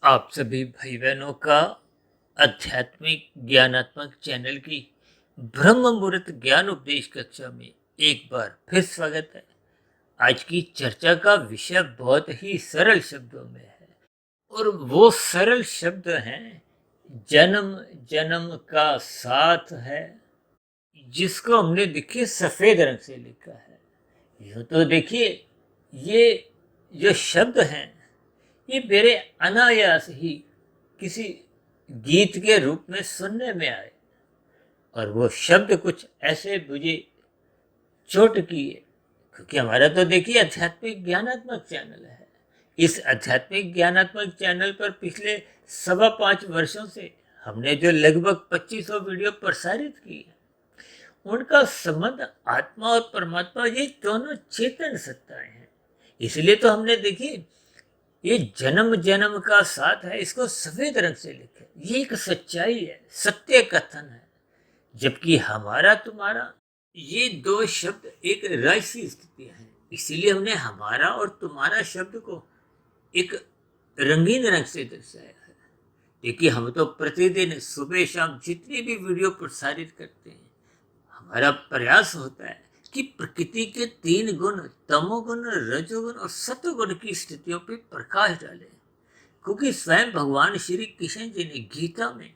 आप सभी भाई बहनों का आध्यात्मिक ज्ञानात्मक चैनल की ब्रह्म मुहूर्त ज्ञान उपदेश कक्षा में एक बार फिर स्वागत है। आज की चर्चा का विषय बहुत ही सरल शब्दों में है और वो सरल शब्द हैं जन्म जन्म का साथ है, जिसको हमने देखिए सफेद रंग से लिखा है। यूं तो देखिए ये जो शब्द हैं ये मेरे अनायास ही किसी गीत के रूप में सुनने में आए और वो शब्द कुछ ऐसे मुझे चोट किए, क्योंकि हमारा तो देखिए आध्यात्मिक ज्ञानात्मक चैनल है। इस आध्यात्मिक ज्ञानात्मक चैनल पर पिछले 5.25 वर्षों से हमने जो लगभग 2500 वीडियो प्रसारित किए, उनका संबंध आत्मा और परमात्मा ये दोनों चेतन सत्ताएं हैं। इसलिए तो हमने देखिए ये जन्म जन्म का साथ है, इसको सफेद रंग से लिखे। ये एक सच्चाई है, सत्य कथन है। जबकि हमारा तुम्हारा ये दो शब्द एक राशि स्थितियां हैं। इसीलिए हमने हमारा और तुम्हारा शब्द को एक रंगीन रंग से दर्शाया है। देखिए हम तो प्रतिदिन सुबह शाम जितनी भी वीडियो प्रसारित करते हैं, हमारा प्रयास होता है कि प्रकृति के 3 गुण तमोगुण, रजोगुण और सत्वगुण की स्थितियों पर प्रकाश डालें, क्योंकि स्वयं भगवान श्री कृष्ण जी ने गीता में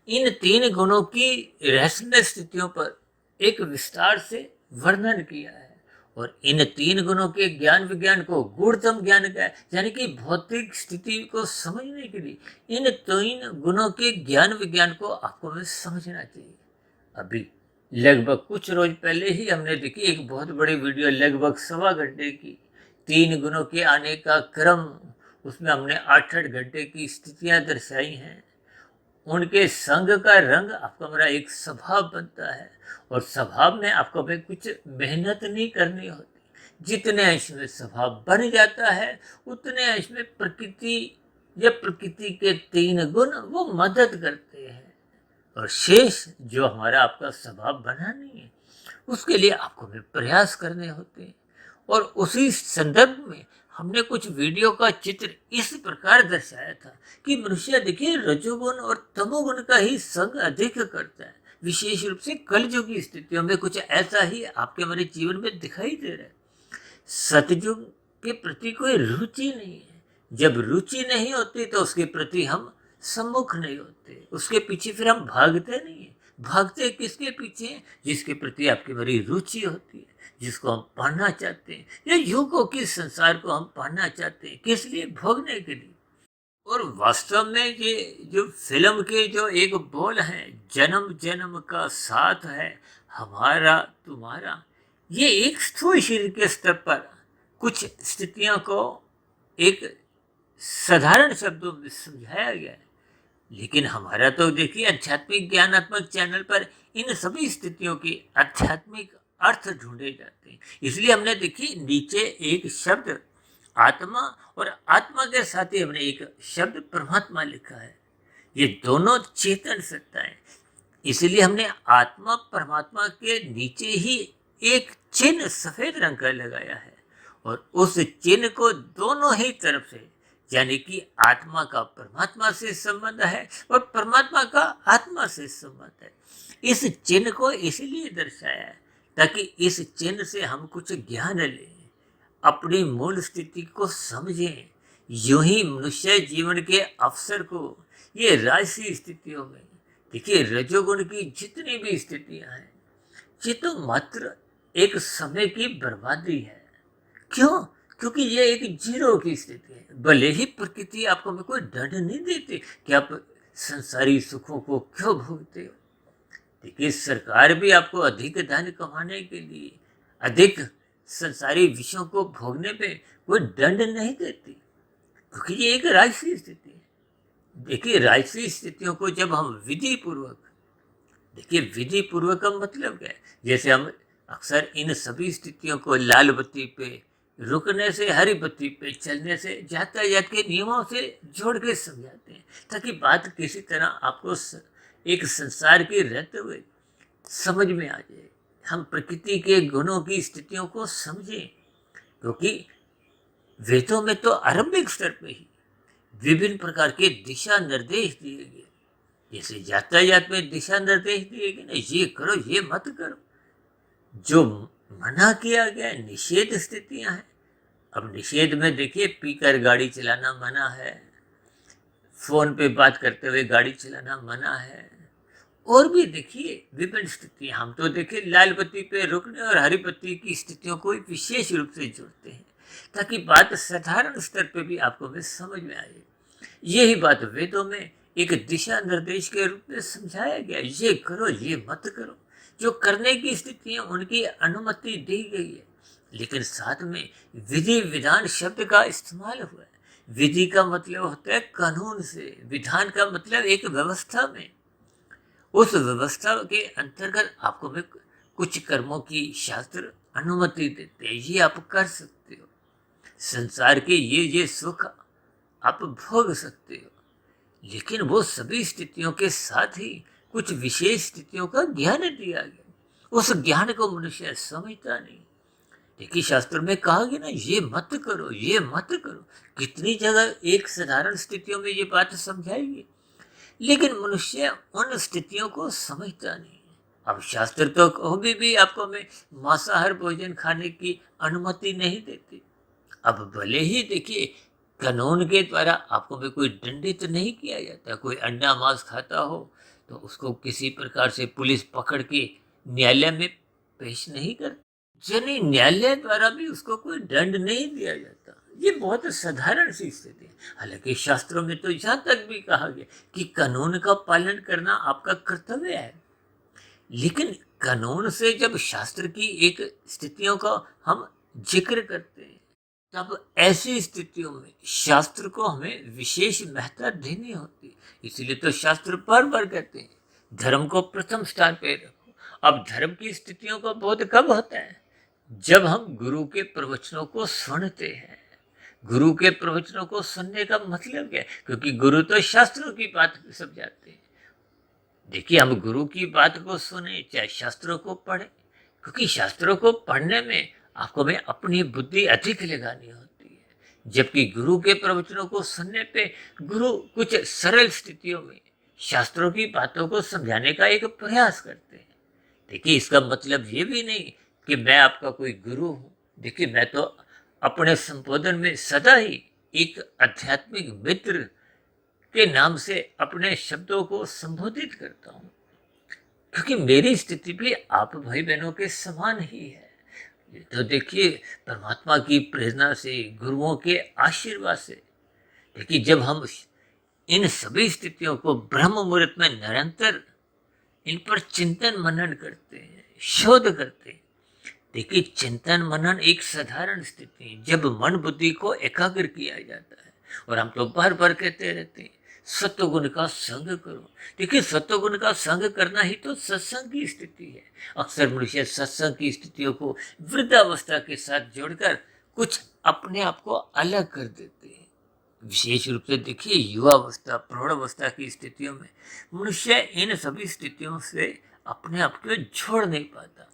इन 3 गुणों की रहस्यमय स्थितियों पर एक विस्तार से वर्णन किया है। और इन 3 गुणों के ज्ञान विज्ञान को गूढ़तम ज्ञान का, यानी कि भौतिक स्थिति को समझने के लिए इन 3 गुणों के ज्ञान विज्ञान को आपको हमें समझना चाहिए। अभी लगभग कुछ रोज पहले ही हमने देखी एक बहुत बड़ी वीडियो, लगभग 1.25 घंटे की, 3 गुणों के आने का क्रम। उसमें हमने 8-8 घंटे की स्थितियां दर्शाई हैं। उनके संग का रंग आपका हमारा एक स्वभाव बनता है, और स्वभाव में आपको हमें कुछ मेहनत नहीं करनी होती। जितने अंश में स्वभाव बन जाता है, उतने अंश में प्रकृति या प्रकृति के 3 गुण वो मदद करते हैं। और शेष जो हमारा आपका स्वभाव बना नहीं है, उसके लिए आपको भी प्रयास करने होते हैं। और उसी संदर्भ में हमने कुछ वीडियो का चित्र इस प्रकार दर्शाया था कि मनुष्य देखिए रजोगुण और तमोगुण का ही संग अधिक करता है। विशेष रूप से कलयुग की स्थितियों में कुछ ऐसा ही आपके हमारे जीवन में दिखाई दे रहा है। सतयुग के प्रति कोई रुचि नहीं है। जब रुचि नहीं होती तो उसके प्रति हम सम्मुख नहीं होते, उसके पीछे फिर हम भागते नहीं है। भागते किसके पीछे हैं? जिसके प्रति आपकी बड़ी रुचि होती है, जिसको हम पढ़ना चाहते हैं, या युगों के संसार को हम पढ़ना चाहते हैं। किस लिए? भोगने के लिए। और वास्तव में ये जो फिल्म के जो एक बोल है, जन्म जन्म का साथ है हमारा तुम्हारा, ये एक स्थूल शरीर के स्तर पर कुछ स्थितियों को एक साधारण शब्दों में समझाया गया है। लेकिन हमारा तो देखिए आध्यात्मिक ज्ञानात्मक चैनल पर इन सभी स्थितियों के आध्यात्मिक अर्थ ढूंढे जाते हैं। इसलिए हमने देखिए नीचे एक शब्द आत्मा, और आत्मा के साथ ही हमने एक शब्द परमात्मा लिखा है। ये दोनों चेतन सत्ता है। इसलिए हमने आत्मा परमात्मा के नीचे ही एक चिन्ह सफेद रंग का लगाया है, और उस चिन्ह को दोनों ही तरफ से, यानी कि आत्मा का परमात्मा से संबंध है और परमात्मा का आत्मा से संबंध है। इस चिन्ह को इसलिए दर्शाया है ताकि इस चिन्ह से हम कुछ ज्ञान लें, अपनी मूल स्थिति को समझें। यूं ही मनुष्य जीवन के अवसर को ये राजसी स्थितियों में देखिए, रजोगुण की जितनी भी स्थितियां हैं, ये तो मात्र एक समय की बर्बादी है। क्यों? क्योंकि ये एक जीरो की स्थिति है। भले ही प्रकृति आपको में कोई दंड नहीं देती कि आप संसारी सुखों को क्यों भोगते हो। देखिए सरकार भी आपको अधिक धन कमाने के लिए, अधिक संसारी विषयों को भोगने पे कोई दंड नहीं देती, क्योंकि ये एक राजसी स्थिति है। देखिए राजसी स्थितियों को जब हम विधि पूर्वक, देखिए विधि पूर्वक का मतलब क्या है? जैसे हम अक्सर इन सभी स्थितियों को लाल बत्ती पे रुकने से, हरी बत्ती पे चलने से, यातायात के नियमों से जोड़ के समझाते हैं, ताकि बात किसी तरह आपको एक संसार के रहते हुए समझ में आ जाए। हम प्रकृति के गुणों की स्थितियों को समझें, क्योंकि वेदों में तो आरंभिक स्तर पे ही विभिन्न प्रकार के दिशा निर्देश दिए गए। जैसे यातायात में दिशा निर्देश दिए गए ना, ये करो ये मत करो। जो मना किया गया है, निषेध स्थितियां हैं। अब निषेध में देखिए, पीकर गाड़ी चलाना मना है, फोन पे बात करते हुए गाड़ी चलाना मना है। और भी देखिए विभिन्न स्थितियां, हम तो देखिए लाल बत्ती पे रुकने और हरी बत्ती की स्थितियों को विशेष रूप से जोड़ते हैं, ताकि बात साधारण स्तर पे भी आपको में समझ में आए। यही बात वेदों में एक दिशा निर्देश के रूप में समझाया गया, ये करो ये मत करो। जो करने की स्थिति है उनकी अनुमति दी गई है, लेकिन साथ में विधि विधान शब्द का इस्तेमाल हुआ है। विधि का मतलब होता है कानून से, विधान का मतलब एक व्यवस्था में, उस व्यवस्था के अंतर्गत आपको भी कुछ कर्मों की शास्त्र अनुमति देते हैं, ये आप कर सकते हो। संसार के ये सुख आप भोग सकते हो, लेकिन वो सभी स्थितियों के साथ ही कुछ विशेष स्थितियों का ज्ञान दिया गया। उस ज्ञान को मनुष्य समझता नहीं। देखिए शास्त्र में कहा गया ना, ये मत करो ये मत करो। कितनी जगह एक साधारण स्थितियों में ये बात समझाएगी, लेकिन मनुष्य उन स्थितियों को समझता नहीं। अब शास्त्र तो कभी भी आपको में मांसाहार भोजन खाने की अनुमति नहीं देती। अब भले ही देखिए कानून के द्वारा आपको भी कोई दंडित नहीं किया जाता। कोई अंडा मांस खाता हो तो उसको किसी प्रकार से पुलिस पकड़ के न्यायालय में पेश नहीं करती, यानी न्यायालय द्वारा भी उसको कोई दंड नहीं दिया जाता। ये बहुत साधारण सी स्थिति है। हालांकि शास्त्रों में तो यहाँ तक भी कहा गया कि कानून का पालन करना आपका कर्तव्य है, लेकिन कानून से जब शास्त्र की एक स्थितियों का हम जिक्र करते हैं, तब ऐसी स्थितियों में शास्त्र को हमें विशेष महत्व देनी होती है। इसलिए तो शास्त्र बार बार कहते हैं धर्म को प्रथम स्थान पे रखो। अब धर्म की स्थितियों का बोध कब होता है? जब हम गुरु के प्रवचनों को सुनते हैं। गुरु के प्रवचनों को सुनने का मतलब क्या है? क्योंकि गुरु तो शास्त्रों की बात समझाते हैं। देखिए हम गुरु की बात को सुने चाहे शास्त्रों को पढ़े, क्योंकि शास्त्रों को पढ़ने में आपको में अपनी बुद्धि अधिक लगानी होती है, जबकि गुरु के प्रवचनों को सुनने पे गुरु कुछ सरल स्थितियों में शास्त्रों की बातों को समझाने का एक प्रयास करते हैं। देखिए इसका मतलब ये भी नहीं कि मैं आपका कोई गुरु हूँ। देखिए मैं तो अपने संबोधन में सदा ही एक आध्यात्मिक मित्र के नाम से अपने शब्दों को संबोधित करता हूँ, क्योंकि मेरी स्थिति भी आप भाई बहनों के समान ही है। तो देखिए परमात्मा की प्रेरणा से, गुरुओं के आशीर्वाद से, देखिए जब हम इन सभी स्थितियों को ब्रह्म मुहूर्त में निरंतर इन पर चिंतन मनन करते हैं, शोध करते हैं। देखिए चिंतन मनन एक साधारण स्थिति है जब मन बुद्धि को एकाग्र किया जाता है। और हम तो बार बार कहते रहते हैं सत्वगुण का संग करो। देखिए सत्वगुण का संग करना ही तो सत्संग की स्थिति है। अक्सर मनुष्य सत्संग की स्थितियों को वृद्धावस्था के साथ जोड़कर कुछ अपने आप को अलग कर देते हैं। विशेष रूप से देखिए युवावस्था, प्रौढ़ावस्था की स्थितियों में मनुष्य इन सभी स्थितियों से अपने आप को छोड़ नहीं पाता।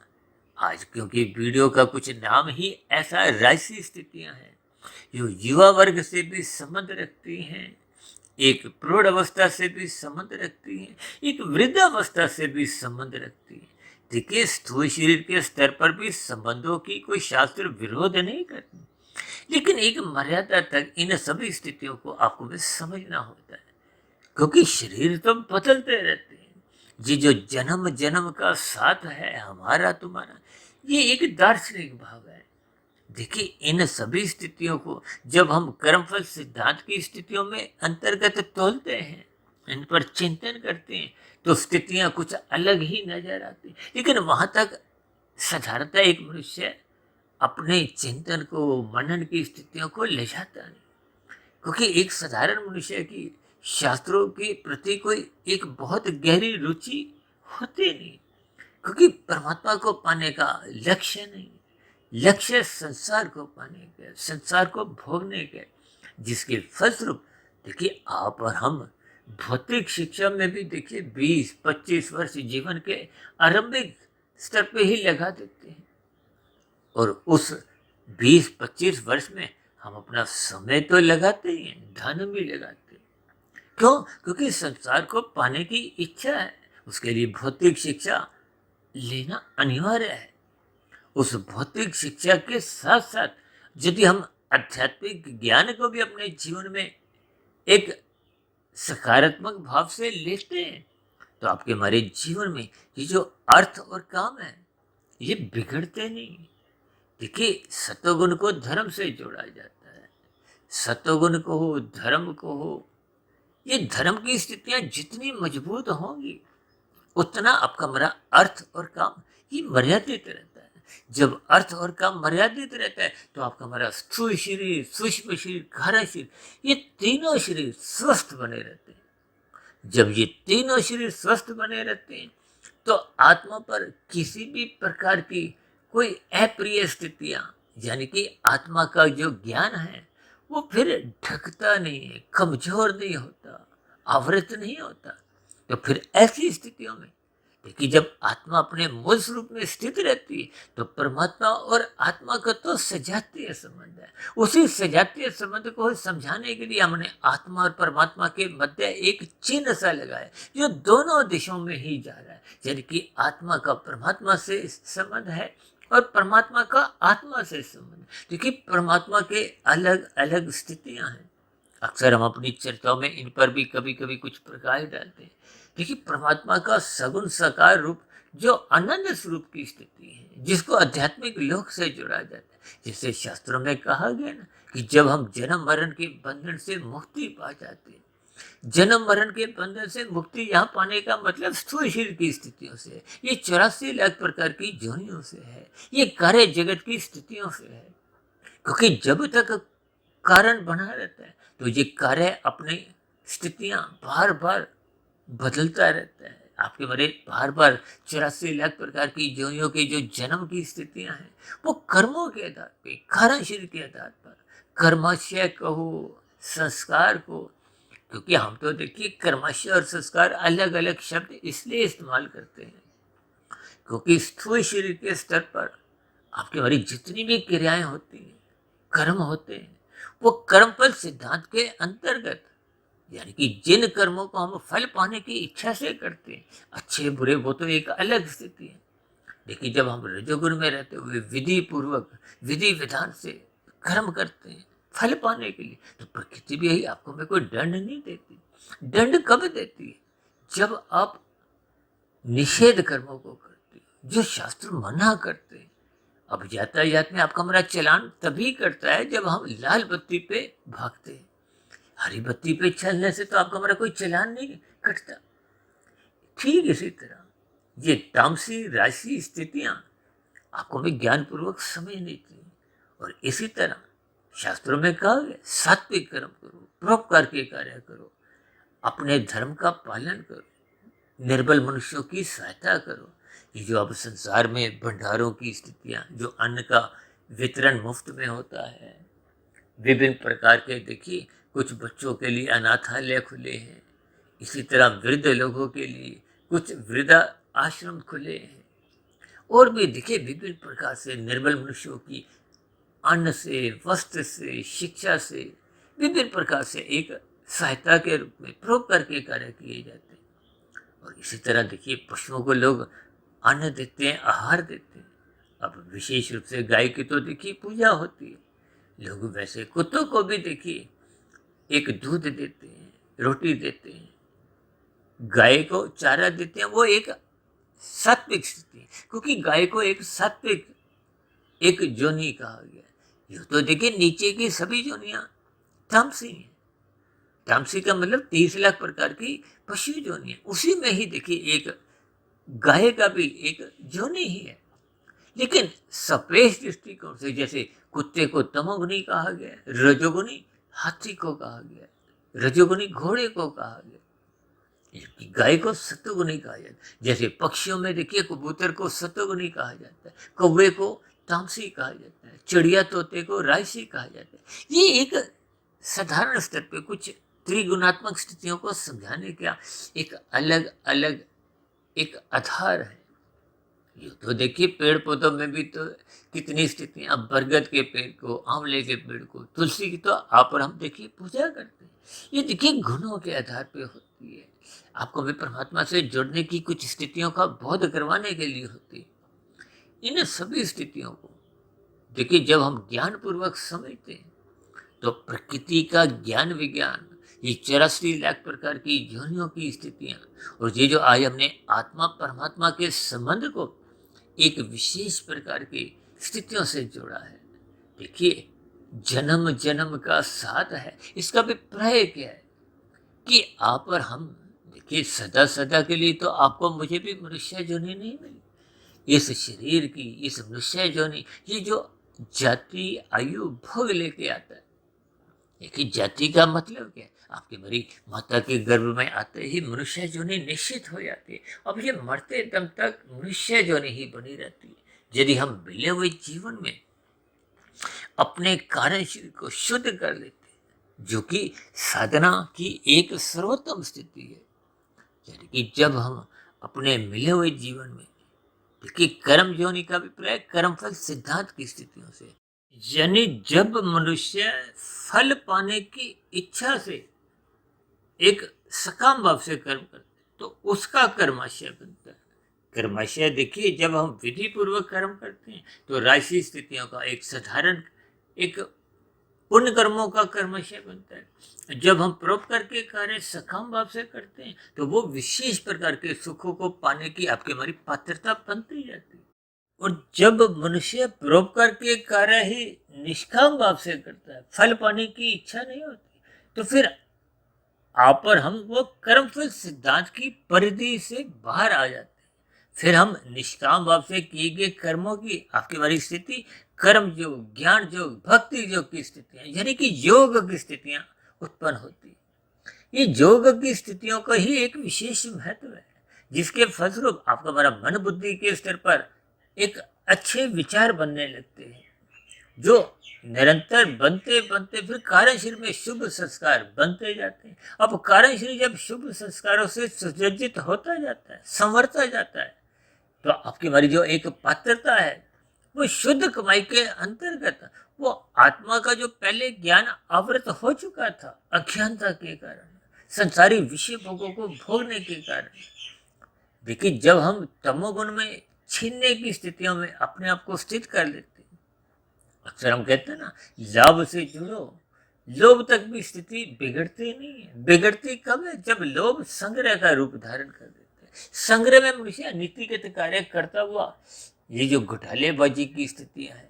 आज क्योंकि वीडियो का कुछ नाम ही ऐसा, राजसी स्थितियां हैं जो युवा वर्ग से भी संबंध रखती हैं, एक प्रौढ़ अवस्था से भी संबंध रखती है, एक वृद्धावस्था से भी संबंध रखती है। देखिए स्थूल शरीर के स्तर पर भी संबंधों की कोई शास्त्र विरोध नहीं करती, लेकिन एक मर्यादा तक इन सभी स्थितियों को आपको भी समझना होता है, क्योंकि शरीर तो बदलते रहते हैं। ये जो जन्म जन्म का साथ है हमारा तुम्हारा, ये एक दार्शनिक भाव है। देखिए इन सभी स्थितियों को जब हम कर्मफल सिद्धांत की स्थितियों में अंतर्गत तोलते हैं, इन पर चिंतन करते हैं, तो स्थितियां कुछ अलग ही नजर आती। लेकिन वहां तक साधारणतः एक मनुष्य अपने चिंतन को, मनन की स्थितियों को ले जाता नहीं, क्योंकि एक साधारण मनुष्य की शास्त्रों के प्रति कोई एक बहुत गहरी रुचि होती नहीं, क्योंकि परमात्मा को पाने का लक्ष्य नहीं। लक्ष्य संसार को पाने का, संसार को भोगने के, जिसके फलस्वरूप देखिए आप और हम भौतिक शिक्षा में भी देखिए 20-25 वर्ष जीवन के आरंभिक स्तर पे ही लगा देते हैं, और उस 20-25 वर्ष में हम अपना समय तो लगाते ही हैं, धन भी लगाते हैं। क्यों? क्योंकि संसार को पाने की इच्छा है, उसके लिए भौतिक शिक्षा लेना अनिवार्य है। उस भौतिक शिक्षा के साथ साथ यदि हम आध्यात्मिक ज्ञान को भी अपने जीवन में एक सकारात्मक भाव से लेते हैं, तो आपके हमारे जीवन में ये जो अर्थ और काम है, ये बिगड़ते नहीं। देखिए, सतोगुण को धर्म से जोड़ा जाता है। सतोगुण को हो, धर्म को हो, ये धर्म की स्थितियां जितनी मजबूत होंगी, उतना आपका हमारा अर्थ और काम ये मर्यादित रहता है। जब अर्थ और काम मर्यादित रहता है, तो आपका हमारा स्थूल शरीर, सूक्ष्म शरीर, कारण शरीर, ये तीनों शरीर स्वस्थ बने रहते हैं। जब ये तीनों शरीर स्वस्थ बने रहते हैं, तो आत्मा पर किसी भी प्रकार की कोई अप्रिय स्थितियां, यानी कि आत्मा का जो ज्ञान है, वो फिर ढकता नहीं है, कमजोर नहीं होता, आवृत नहीं होता। तो फिर ऐसी स्थितियों में देखिए, जब आत्मा अपने मूल स्वरूप में स्थित रहती है, तो परमात्मा और आत्मा का तो सजातीय संबंध है। उसी सजातीय संबंध को समझाने के लिए हमने आत्मा और परमात्मा के मध्य एक चिन्ह सा लगाया, जो दोनों दिशाओं में ही जा रहा है। यानी कि आत्मा का परमात्मा से संबंध है और परमात्मा का आत्मा से संबंध। देखिए, परमात्मा के अलग अलग स्थितियां हैं। अक्सर हम अपनी चर्चाओं में इन पर भी कभी कभी कुछ प्रकाश डालते हैं। देखिए, परमात्मा का सगुण साकार रूप जो अनंत स्वरूप की स्थिति है, जिसको आध्यात्मिक लोक से जोड़ा जाता है। जिससे शास्त्रों में कहा गया ना, कि जब हम जन्म मरण के बंधन से मुक्ति पा जाते हैं, जन्म मरण के बंधन से मुक्ति यहाँ पाने का मतलब स्थूल शरीर की स्थितियों से है, ये 84 लाख प्रकार की जोनियों से है, ये कार्य जगत की स्थितियों से है। क्योंकि जब तक कारण बना रहता है, तो ये कार्य अपनी स्थितियां बार बार बदलता रहता है। आपके बड़े बार बार 84 लाख प्रकार की जोनियों के जो जन्म की स्थितियां हैं, वो कर्मों के आधार पे, कारण शरीर के आधार पर, कर्माशय कहो, संस्कार को। क्योंकि हम तो देखिए, कर्माशय और संस्कार अलग अलग शब्द इसलिए इस्तेमाल करते हैं, क्योंकि स्थूल शरीर के स्तर पर आपकी हमारी जितनी भी क्रियाएं होती हैं, कर्म होते हैं, वो कर्मफल सिद्धांत के अंतर्गत, यानी कि जिन कर्मों को हम फल पाने की इच्छा से करते हैं, अच्छे बुरे, वो तो एक अलग स्थिति है। देखिए, जब हम रजोगुण में रहते हुए विधि पूर्वक, विधि विधान से कर्म करते हैं फल पाने के लिए, तो प्रकृति भी यही आपको में कोई दंड नहीं देती। दंड कब देती है? जब आप निषेध कर्मों को करते हो, जो शास्त्र मना करते हैं। अब यातायात में आपका हमारा चलान तभी करता है जब हम लाल बत्ती पे भागते हैं। हरी बत्ती पे चलने से तो आपका हमारा कोई चलान नहीं कटता। ठीक इसी तरह ये तामसी राशि स्थितियां आपको भी ज्ञान पूर्वक समझनी चाहिए। और इसी तरह शास्त्रों में कहा गया, सात्विक कर्म करो, परोपकार के कार्य करो, अपने धर्म का पालन करो, निर्बल मनुष्यों की सहायता करो। ये जो अब संसार में भंडारों की स्थितियां, जो अन्न का वितरण मुफ्त में होता है, विभिन्न प्रकार के, देखिए, कुछ बच्चों के लिए अनाथालय खुले हैं, इसी तरह वृद्ध लोगों के लिए कुछ वृद्धा आश्रम खुले हैं, और भी देखिए विभिन्न प्रकार से निर्बल मनुष्यों की अन्न से, वस्त्र से, शिक्षा से, विभिन्न प्रकार से एक सहायता के रूप में परोपकार के कार्य किए जाते हैं। और इसी तरह देखिए, पशुओं को लोग अन्न देते हैं, आहार देते हैं। अब विशेष रूप से गाय की तो देखिए पूजा होती है। लोग वैसे कुत्तों को भी देखिए एक दूध देते हैं, रोटी देते हैं, गाय को चारा देते हैं। वो एक सात्विक स्थिति है, क्योंकि गाय को एक सात्विक एक जोनी कहा गया। यूं तो देखिए, नीचे की सभी जोनियां तामसी हैं। तामसी का मतलब 30 लाख प्रकार की पशु जोनी है। उसी में ही देखिए एक गाय का भी एक जोनी ही है। लेकिन सपेश दृष्टिकोण से, जैसे कुत्ते को तमोगुनी कहा गया, रजोगुनी हाथी को कहा गया, रजोगुनी घोड़े को कहा गया, गाय को सतोगुनी कहा जाता है। जैसे पक्षियों में देखिए, कबूतर को सतोगुनी कहा जाता है, कौवे को तामसी कहा जाता है, चिड़िया तोते को राजसी कहा जाता है। ये एक साधारण स्तर पे कुछ त्रिगुणात्मक स्थितियों को समझाने का एक अलग अलग एक आधार है। ये तो देखिए पेड़ पौधों में भी तो कितनी स्थितियां, बरगद के पेड़ को, आंवले के पेड़ को, तुलसी की तो आप और हम देखिए पूजा करते हैं। ये देखिए गुणों के आधार पे होती है। आपको भी परमात्मा से जुड़ने की कुछ स्थितियों का बोध करवाने के लिए होती है। इन सभी स्थितियों को देखिए जब हम ज्ञान पूर्वक समझते हैं तो प्रकृति का ज्ञान विज्ञान, ये 84 लाख प्रकार की योनियों की स्थितियां, और ये जो आज हमने आत्मा परमात्मा के संबंध को एक विशेष प्रकार की स्थितियों से जोड़ा है। देखिए जन्म जन्म का साथ है, इसका अभिप्राय क्या है कि आप और हम, देखिए सदा सदा के लिए तो आपको मुझे भी मनुष्य जोनी नहीं मिली। इस शरीर की, इस मनुष्य जोनी, ये जो जाति आयु भोग लेके आता है। देखिए जाति का मतलब क्या है? आपकी मेरी माता के गर्भ में आते ही मनुष्य जोनी निश्चित हो जाती है। अब ये मरते दम तक मनुष्य जोनी ही बनी रहती है। यदि हम मिले हुए जीवन में अपने कार्यशील को शुद्ध कर लेते हैं, जो कि साधना की एक सर्वोत्तम स्थिति है। यानी कि जब हम अपने मिले हुए जीवन में, देखिए कर्म योनि का अभिप्राय कर्मफल सिद्धांत की स्थितियों से, यानी जब मनुष्य फल पाने की इच्छा से एक सकाम भाव से कर्म करते तो उसका कर्माशय बनता है। कर्माशय देखिए जब हम विधि पूर्वक कर्म करते हैं तो राशि स्थितियों का एक साधारण, एक पुण्य कर्मों का कर्माशय बनता है। जब हम परोपकार के कार्य सकाम भाव से करते हैं तो वो विशेष प्रकार के सुखों को पाने की आपकी हमारी पात्रता बनती जाती है। और जब मनुष्य परोपकार के कार्य ही निष्काम भाव से करता है, फल पाने की इच्छा नहीं होती, तो फिर आप और हम वो कर्मफल सिद्धांत की परिधि से बाहर आ जाते हैं। फिर हम निष्काम भाव से किए गए कर्मों की आपकी हमारी स्थिति कर्म योग, ज्ञान योग, भक्ति योग की स्थितियां, यानी कि योग की स्थितियां उत्पन्न होती। ये योग की स्थितियों का ही एक विशेष महत्व है, जिसके फलस्वरूप आपका हमारा मन बुद्धि के स्तर पर एक अच्छे विचार बनने लगते हैं, जो निरंतर बनते बनते फिर कार्यशील में शुभ संस्कार बनते जाते हैं। अब कार्यशील जब शुभ संस्कारों से सुसज्जित होता जाता है, संवरता जाता है, तो आपकी हमारी जो एक पात्रता है वो शुद्ध कमाई के अंतर्गत, वो आत्मा का जो पहले ज्ञान आवृत हो चुका था अज्ञानता के कारण, संसारी विषय भोगों को भोगने के कारण, देखिए जब हम तमोगुण में छीनने की स्थितियों में अपने आप को स्थित कर लेते हैं, अक्सर हम कहते हैं ना, लाभ से जुड़ो, लोभ तक भी स्थिति बिगड़ती नहीं है। बिगड़ती कब है? जब लोभ संग्रह का रूप धारण कर देते हैं। संग्रह में मनुष्य नीतिगत कार्य करता हुआ ये जो घोटालेबाजी की स्थितियां हैं,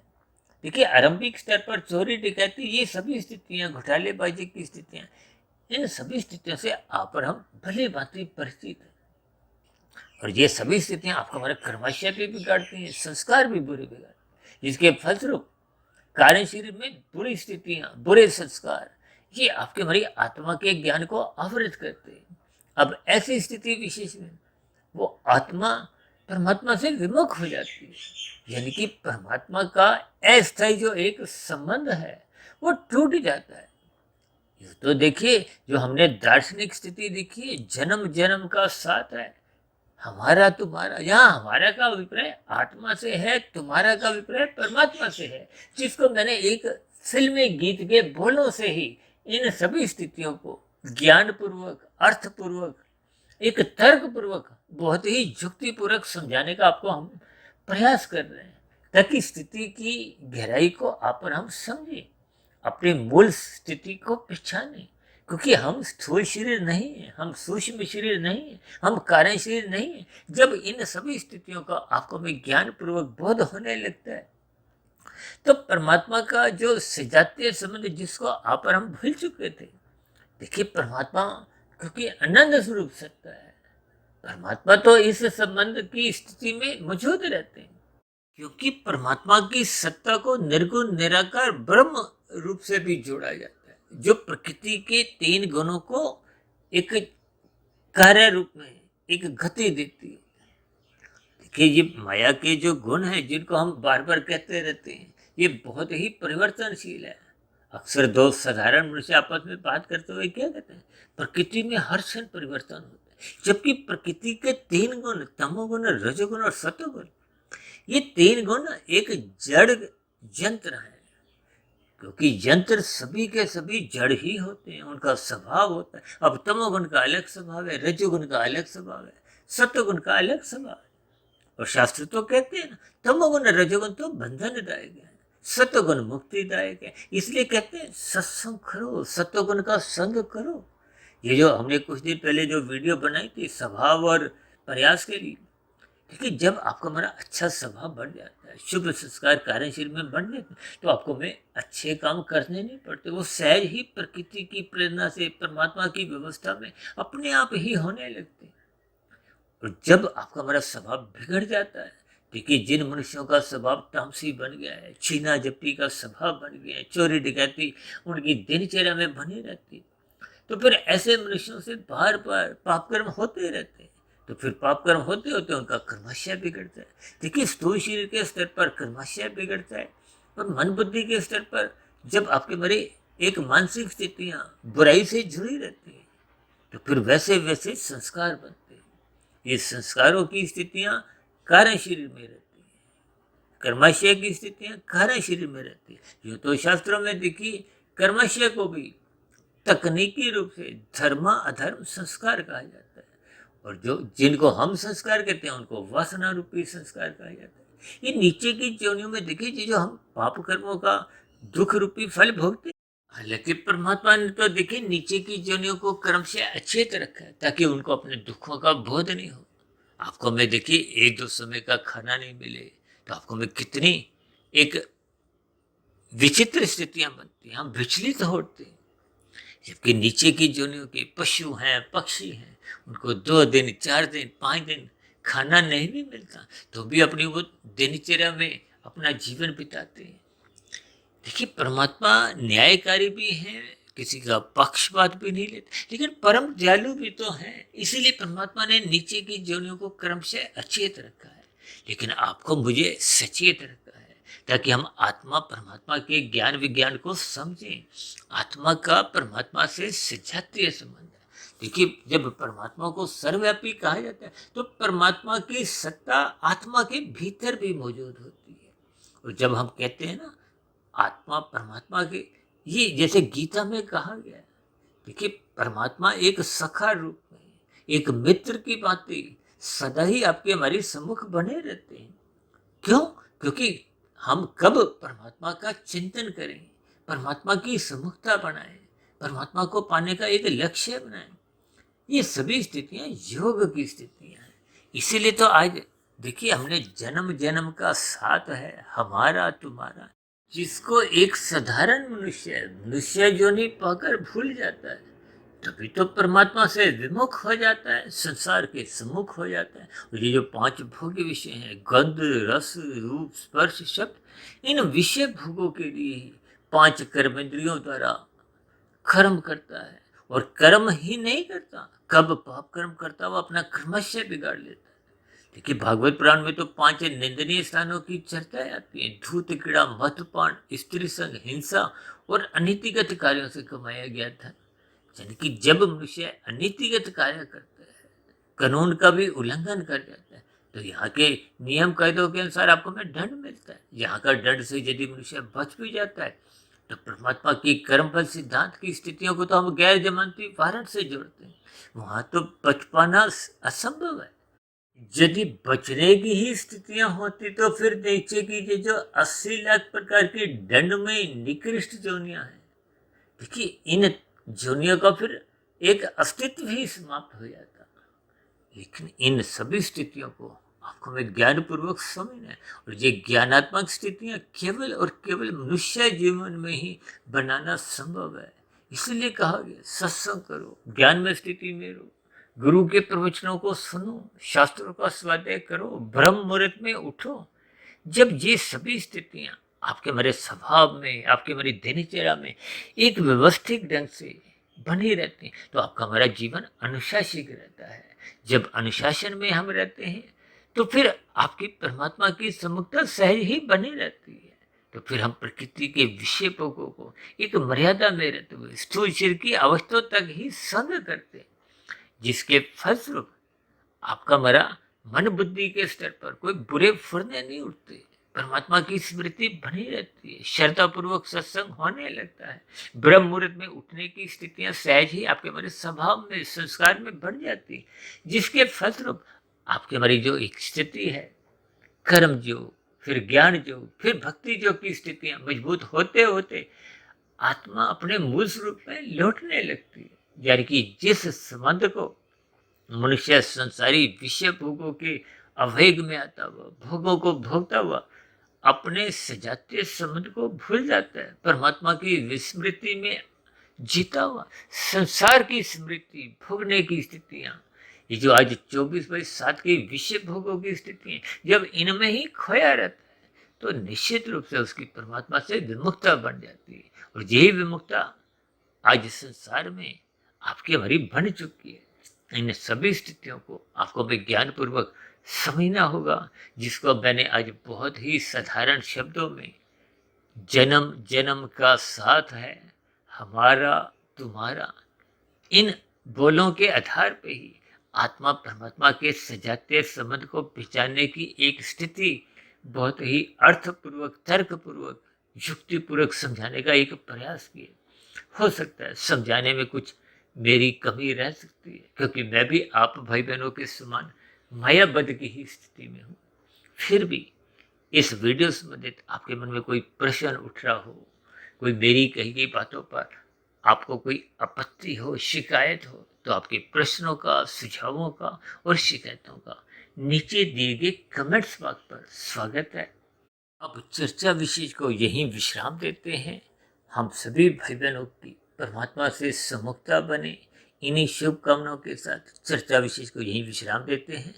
देखिए आरंभिक स्तर पर चोरी डकैती, ये सभी स्थितियां, घोटालेबाजी की स्थितियां, इन सभी स्थितियों से आप और हम भली भांति परिचित हैं। और ये सभी स्थितियां आपको हमारे कर्माशय भी बिगाड़ती हैं, संस्कार भी बुरे बिगाड़ते हैं, जिसके फलस्वरूप कार्यशील में बुरी स्थितियां, बुरे संस्कार, ये आपके हमारी आत्मा के ज्ञान को आवृत करते हैं। अब ऐसी स्थिति विशेष में वो आत्मा परमात्मा से विमुख हो जाती है, यानी कि परमात्मा का अस्थायी जो एक संबंध है वो टूट जाता है। ये तो देखिए जो हमने दार्शनिक स्थिति देखी है, जन्म जन्म का साथ है, हमारा तुम्हारा, यहाँ हमारा का अभिप्राय आत्मा से है, तुम्हारा का अभिप्राय परमात्मा से है, जिसको मैंने एक फिल्मी गीत के बोलों से ही इन सभी स्थितियों को ज्ञान पूर्वक, अर्थ पूर्वक, एक तर्क पूर्वक, बहुत ही युक्ति पूर्वक समझाने का आपको हम प्रयास कर रहे हैं, ताकि स्थिति की गहराई को आप और हम समझें, अपनी मूल स्थिति को पहचानें। क्योंकि हम स्थूल शरीर नहीं है, हम सूक्ष्म शरीर नहीं है, हम कारण शरीर नहीं है। जब इन सभी स्थितियों का आपको में ज्ञान पूर्वक बोध होने लगता है, तो परमात्मा का जो सजातीय संबंध जिसको आप और हम भूल चुके थे, देखिए परमात्मा क्योंकि आनंद स्वरूप सत्ता है, परमात्मा तो इस संबंध की स्थिति में मौजूद रहते हैं, क्योंकि परमात्मा की सत्ता को निर्गुण निराकार ब्रह्म रूप से भी जोड़ा जाता है, जो प्रकृति के 3 गुणों को एक कार्य रूप में एक गति देती है। देखिए ये माया के जो गुण हैं, जिनको हम बार बार कहते रहते हैं, ये बहुत ही परिवर्तनशील है। अक्सर दो साधारण मनुष्य आपस में बात करते हुए क्या कहते हैं, प्रकृति में हर क्षण परिवर्तन होता है, जबकि प्रकृति के 3 गुण, तमोगुण, रजोगुण और सतोगुण, ये तीन गुण एक जड़ यंत्र है, क्योंकि यंत्र सभी के सभी जड़ ही होते हैं, उनका स्वभाव होता है। अब तमोगुण का अलग स्वभाव है, रजोगुण का अलग स्वभाव है, सत्वगुण का अलग स्वभाव है। और शास्त्र तो कहते हैं ना, तमोगुण रजोगुण तो बंधनदायक है, सत्वगुण मुक्तिदायक है। इसलिए कहते हैं सत्संग करो, सत्वगुण का संग करो। ये जो हमने कुछ दिन पहले जो वीडियो बनाई थी स्वभाव और प्रयास के लिए, देखिए जब आपका हमारा अच्छा स्वभाव बढ़ जाता है, शुभ संस्कार कार्यशील में बढ़ जाते हैं, तो आपको में अच्छे काम करने नहीं पड़ते, वो सहज ही प्रकृति की प्रेरणा से परमात्मा की व्यवस्था में अपने आप ही होने लगते हैं। और जब आपका हमारा स्वभाव बिगड़ जाता है, देखिए जिन मनुष्यों का स्वभाव तामसी बन गया है, छीना झपटी का स्वभाव बन गया है, चोरी डकैती उनकी दिनचर्या में बनी रहती है, तो फिर ऐसे मनुष्यों से बार बार पाप कर्म होते रहते हैं। तो फिर पाप कर्म होते होते उनका कर्माशय बिगड़ता है। देखिए स्थूल शरीर के स्तर पर कर्माशय बिगड़ता है, और मन बुद्धि के स्तर पर जब आपके मेरे एक मानसिक स्थितियां बुराई से जुड़ी रहती है, तो फिर वैसे वैसे संस्कार बनते हैं। ये संस्कारों की स्थितियां कारण शरीर में रहती है, कर्माशय की स्थितियां कारण शरीर में रहती है। यूँ तो शास्त्रों में देखिए कर्माशय को भी तकनीकी रूप से धर्म अधर्म संस्कार कहा जाता है, और जो जिनको हम संस्कार कहते हैं उनको वासना रूपी संस्कार कहा जाता है। ये नीचे की योनियों में देखिए जो हम पाप कर्मों का दुख रूपी फल भोगते हैं, हालांकि परमात्मा ने तो देखिए नीचे की योनियों को कर्म से अच्छेत रखा है, ताकि उनको अपने दुखों का बोध नहीं हो। आपको मैं देखिए एक दो समय का खाना नहीं मिले तो आपको मैं कितनी एक विचित्र स्थितियां बनती हैं, हम विचलित होते हैं। जबकि नीचे की जोनियों के पशु हैं, पक्षी हैं, उनको 2 दिन 4 दिन 5 दिन खाना नहीं भी मिलता, तो भी अपनी वो दिनचर्या में अपना जीवन बिताते हैं। देखिए परमात्मा न्यायकारी भी है, किसी का पक्षपात भी नहीं लेते, लेकिन परम दयालु भी तो है। इसीलिए परमात्मा ने नीचे की जोनियों को क्रम से अचेत रखा है, लेकिन आपको मुझे सचेत रखा है, ताकि हम आत्मा परमात्मा के ज्ञान विज्ञान को समझें। आत्मा का परमात्मा से सजातीय संबंध है। देखिए जब परमात्मा को सर्वव्यापी कहा जाता है, तो परमात्मा की सत्ता आत्मा के भीतर भी मौजूद होती है। और जब हम कहते हैं ना आत्मा परमात्मा के, ये जैसे गीता में कहा गया है, देखिए परमात्मा एक सखा रूप में, एक मित्र की भांति सदा ही आपके हमारे सम्मुख बने रहते हैं। क्यों? क्योंकि हम कब परमात्मा का चिंतन करें, परमात्मा की सम्मुखता बनाएं, परमात्मा को पाने का एक लक्ष्य बनाएं, ये सभी स्थितियां योग की स्थितियां हैं। इसीलिए तो आज देखिए हमने जन्म जन्म का साथ है हमारा तुम्हारा, जिसको एक साधारण मनुष्य जो नहीं पाकर भूल जाता है, तभी तो परमात्मा से विमुख हो जाता है, संसार के सम्मुख हो जाता है। और ये जो 5 भोग्य विषय हैं, गंध रस रूप स्पर्श शब्द, इन विषय भोगों के लिए ही 5 कर्मेंद्रियों द्वारा कर्म करता है। और कर्म ही नहीं करता, कब पाप कर्म करता वो अपना कर्मशय बिगाड़ लेता है। देखिए भागवत पुराण में तो 5 निंदनीय स्थानों की चर्चा आती है, धूत क्रीड़ा मधुपान स्त्री संग हिंसा और अनीतिगत कार्यों से कमाया गया था। यानी कि जब मनुष्य अनीतिगत कार्य करता है, कानून का भी उल्लंघन कर जाता है, तो यहाँ के नियम कायदों के अनुसार आपको में दंड मिलता है। यहाँ का दंड से यदि मनुष्य बच भी जाता है, तो परमात्मा की कर्मफल सिद्धांत की स्थितियों को तो हम गैर जमानती वारंट से जोड़ते हैं, वहां तो बच पाना असंभव है। यदि बचने की ही स्थितियां होती तो फिर नीचे की जो 80 लाख प्रकार के दंड में निकृष्ट जोनियां हैं, देखिए इन जोनियों का फिर एक अस्तित्व ही समाप्त हो जाता। लेकिन इन सभी स्थितियों को आपको में ज्ञान पूर्वक समझना है, और ये ज्ञानात्मक स्थितियां केवल और केवल मनुष्य जीवन में ही बनाना संभव है। इसलिए कहा गया सत्संग करो, ज्ञान में स्थिति में रहो, गुरु के प्रवचनों को सुनो, शास्त्रों का स्वाध्याय करो, ब्रह्म मुहूर्त में उठो। जब ये सभी स्थितियां आपके मेरे स्वभाव में, आपके मेरी दिनचर्या में एक व्यवस्थित ढंग से बनी रहती हैं, तो आपका हमारा जीवन अनुशासित रहता है। जब अनुशासन में हम रहते हैं, तो फिर आपकी परमात्मा की सम्मुखता सहज ही बनी रहती है। तो फिर हम प्रकृति के विषय भोगों को एक मर्यादा में रहते हुए स्थूल शरीर की अवस्था तक ही संग करते हैं, जिसके फलस्वरूप आपका मरा मन बुद्धि के स्तर पर कोई बुरे फुरने नहीं उठते, परमात्मा की स्मृति बनी रहती है, श्रद्धा पूर्वक सत्संग होने लगता है, ब्रह्म मुहूर्त में उठने की स्थितियां सहज ही आपके हमारे स्वभाव में संस्कार में बढ़ जाती है, जिसके फलस्वरूप आपके हमारी जो एक स्थिति है, कर्म योग, फिर ज्ञान योग, फिर भक्ति योग की स्थितियां मजबूत होते होते आत्मा अपने मूल स्वरूप में लौटने लगती है। यानी कि जिस संबंध को मनुष्य संसारी विषय भोगों के अवेग में आता हुआ, भोगों को भोगता हुआ अपने सजातीय संबंध को भूल जाता है, परमात्मा की विस्मृति में जीता हुआ संसार की स्मृति भोगने की स्थितियां, ये जो आज 24/7 की विषय भोगों की स्थिति है, जब इनमें ही खोया रहता है तो निश्चित रूप से उसकी परमात्मा से विमुखता बन जाती है। और यही विमुखता आज संसार में आपकी हमारी बन चुकी है। इन सभी स्थितियों को आपको विज्ञान पूर्वक समझना होगा, जिसको मैंने आज बहुत ही साधारण शब्दों में जन्म जन्म का साथ है हमारा तुम्हारा, इन बोलों के आधार पे ही आत्मा परमात्मा के सजातीय संबंध को पहचानने की एक स्थिति बहुत ही अर्थपूर्वक, तर्कपूर्वक, युक्तिपूर्वक समझाने का एक प्रयास किया। हो सकता है समझाने में कुछ मेरी कमी रह सकती है, क्योंकि मैं भी आप भाई बहनों के समान मायाबद्ध की ही स्थिति में हूँ। फिर भी इस वीडियो संबंधित आपके मन में कोई प्रश्न उठ रहा हो, कोई मेरी कही गई बातों पर आपको कोई आपत्ति हो, शिकायत हो, तो आपके प्रश्नों का, सुझावों का और शिकायतों का नीचे दिए गए कमेंट्स बॉक्स पर स्वागत है। अब चर्चा विशेष को यहीं विश्राम देते हैं। हम सभी भाई बहनों की परमात्मा से सम्मुखता बने, इन्हीं शुभकामनाओं के साथ चर्चा विशेष को यहीं विश्राम देते हैं।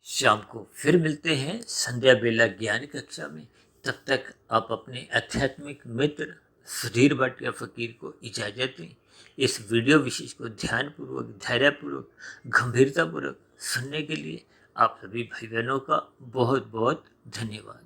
शाम को फिर मिलते हैं संध्या बेला ज्ञान कक्षा में। तब तक आप अपने आध्यात्मिक मित्र सुधीर भाटिया फकीर को इजाजत दें। इस वीडियो विशेष को ध्यानपूर्वक, धैर्यपूर्वक, गंभीरतापूर्वक सुनने के लिए आप सभी भाई बहनों का बहुत बहुत धन्यवाद।